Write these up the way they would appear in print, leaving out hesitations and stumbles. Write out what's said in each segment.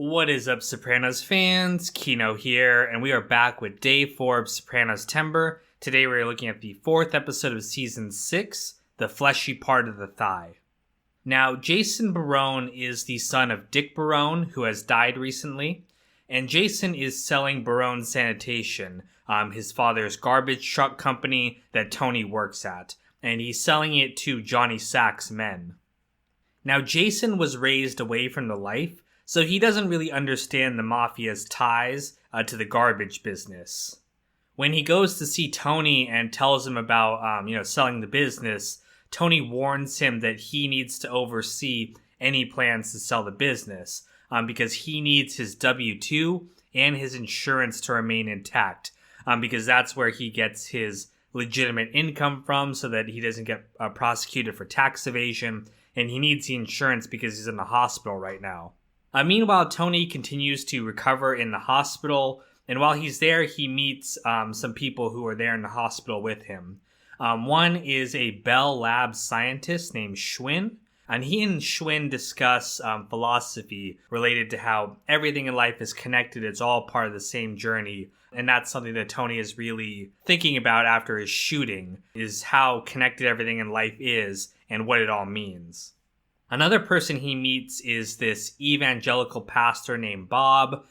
What is up, Sopranos fans? Kino here, and we are back with Day 4 of Sopranos Timber. Today we are looking at the 4th episode of Season 6, The Fleshy Part of the Thigh. Now, Jason Barone is the son of Dick Barone, who has died recently, and Jason is selling Barone Sanitation, his father's garbage truck company that Tony works at, and he's selling it to Johnny Sack's men. Now, Jason was raised away from the life, so he doesn't really understand the mafia's ties to the garbage business. When he goes to see Tony and tells him about, selling the business, Tony warns him that he needs to oversee any plans to sell the business because he needs his W-2 and his insurance to remain intact because that's where he gets his legitimate income from so that he doesn't get prosecuted for tax evasion, and he needs the insurance because he's in the hospital right now. Meanwhile, Tony continues to recover in the hospital, and while he's there, he meets some people who are there in the hospital with him. One is a Bell Labs scientist named Schwinn, and he and Schwinn discuss philosophy related to how everything in life is connected, it's all part of the same journey, and that's something that Tony is really thinking about after his shooting, is how connected everything in life is and what it all means. Another person he meets is this evangelical pastor named Bob.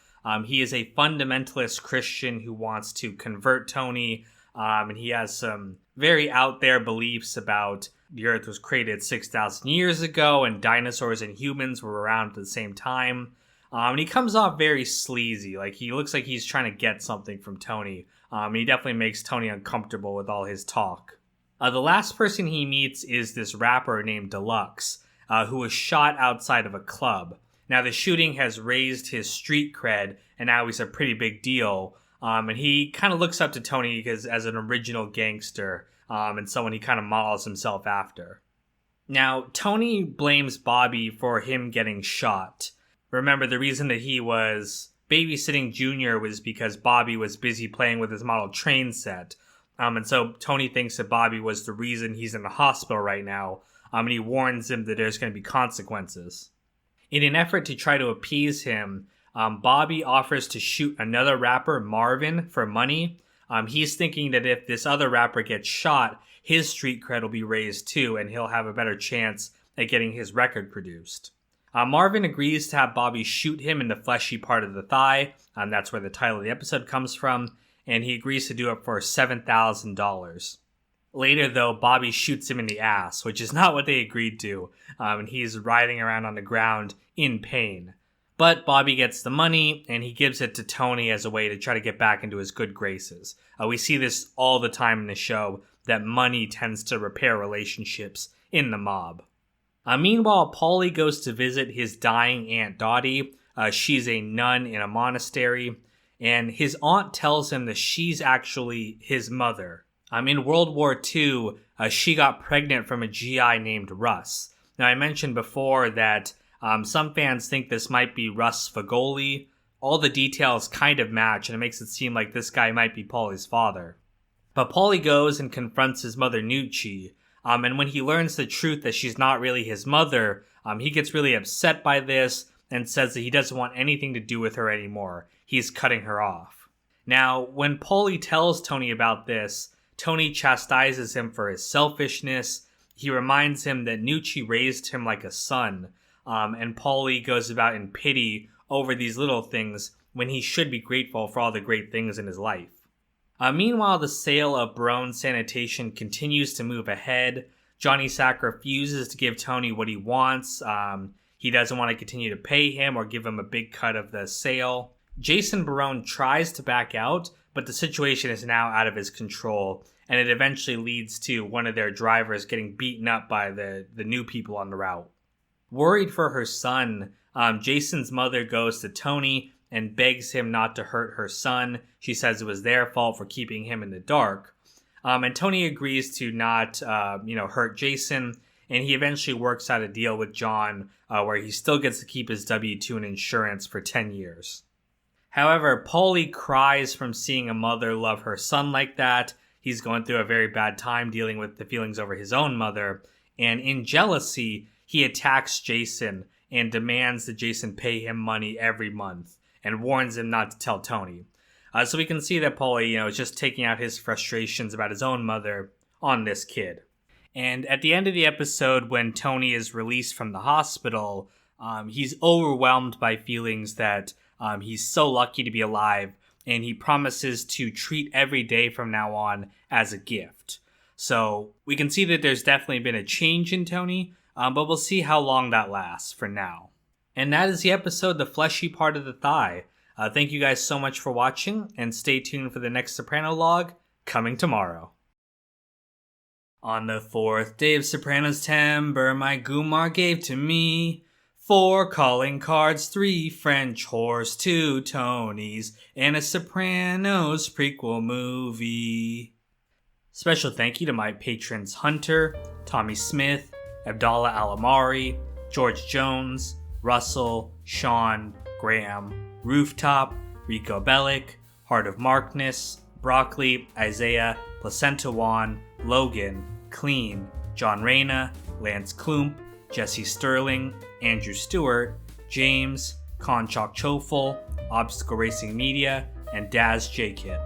He is a fundamentalist Christian who wants to convert Tony, and he has some very out there beliefs about the earth was created 6,000 years ago and dinosaurs and humans were around at the same time. And he comes off very sleazy, like he looks like he's trying to get something from Tony. He definitely makes Tony uncomfortable with all his talk. The last person he meets is this rapper named Deluxe, who was shot outside of a club. Now, the shooting has raised his street cred, and now he's a pretty big deal. And he kind of looks up to Tony as an original gangster, and someone he kind of models himself after. Now, Tony blames Bobby for him getting shot. Remember, the reason that he was babysitting Junior was because Bobby was busy playing with his model train set. And so Tony thinks that Bobby was the reason he's in the hospital right now. And he warns him that there's going to be consequences. In an effort to try to appease him, Bobby offers to shoot another rapper, Marvin, for money. He's thinking that if this other rapper gets shot, his street cred will be raised too, and he'll have a better chance at getting his record produced. Marvin agrees to have Bobby shoot him in the fleshy part of the thigh. That's where the title of the episode comes from. And he agrees to do it for $7,000. Later, though, Bobby shoots him in the ass, which is not what they agreed to, and he's writhing around on the ground in pain. But Bobby gets the money, and he gives it to Tony as a way to try to get back into his good graces. We see this all the time in the show, that money tends to repair relationships in the mob. Meanwhile, Paulie goes to visit his dying Aunt Dottie. She's a nun in a monastery, and his aunt tells him that she's actually his mother. In World War II, she got pregnant from a GI named Russ. Now, I mentioned before that some fans think this might be Russ Fagoli. All the details kind of match, and it makes it seem like this guy might be Paulie's father. But Paulie goes and confronts his mother, Nucci, and when he learns the truth that she's not really his mother, he gets really upset by this and says that he doesn't want anything to do with her anymore. He's cutting her off. Now, when Paulie tells Tony about this, Tony chastises him for his selfishness. He reminds him that Nucci raised him like a son, and Paulie goes about in pity over these little things when he should be grateful for all the great things in his life. Meanwhile, the sale of Barone Sanitation continues to move ahead. Johnny Sack refuses to give Tony what he wants. He doesn't want to continue to pay him or give him a big cut of the sale. Jason Barone tries to back out, but the situation is now out of his control, and it eventually leads to one of their drivers getting beaten up by the new people on the route. Worried for her son, Jason's mother goes to Tony and begs him not to hurt her son. She says it was their fault for keeping him in the dark. And Tony agrees to not, hurt Jason, and he eventually works out a deal with John where he still gets to keep his W-2 and insurance for 10 years. However, Paulie cries from seeing a mother love her son like that. He's going through a very bad time dealing with the feelings over his own mother, and in jealousy, he attacks Jason and demands that Jason pay him money every month and warns him not to tell Tony. So we can see that Paulie, is just taking out his frustrations about his own mother on this kid. And at the end of the episode, when Tony is released from the hospital, he's overwhelmed by feelings that he's so lucky to be alive, and he promises to treat every day from now on as a gift. So we can see that there's definitely been a change in Tony, but we'll see how long that lasts for now. And that is the episode, The Fleshy Part of the Thigh. Thank you guys so much for watching, and stay tuned for the next Soprano log coming tomorrow. On the 4th day of Sopranos timber, my Gumar gave to me 4 calling cards, 3 French horse, 2 Tonys, and a Sopranos prequel movie. Special thank you to my patrons Hunter, Tommy Smith, Abdallah Alamari, George Jones, Russell, Sean, Graham, Rooftop, Rico Bellick, Heart of Markness, Broccoli, Isaiah, Placenta Juan, Logan, Clean, John Reyna, Lance Klump, Jesse Sterling, Andrew Stewart, James, Conchok Chofel, Obstacle Racing Media, and Daz J. Kit.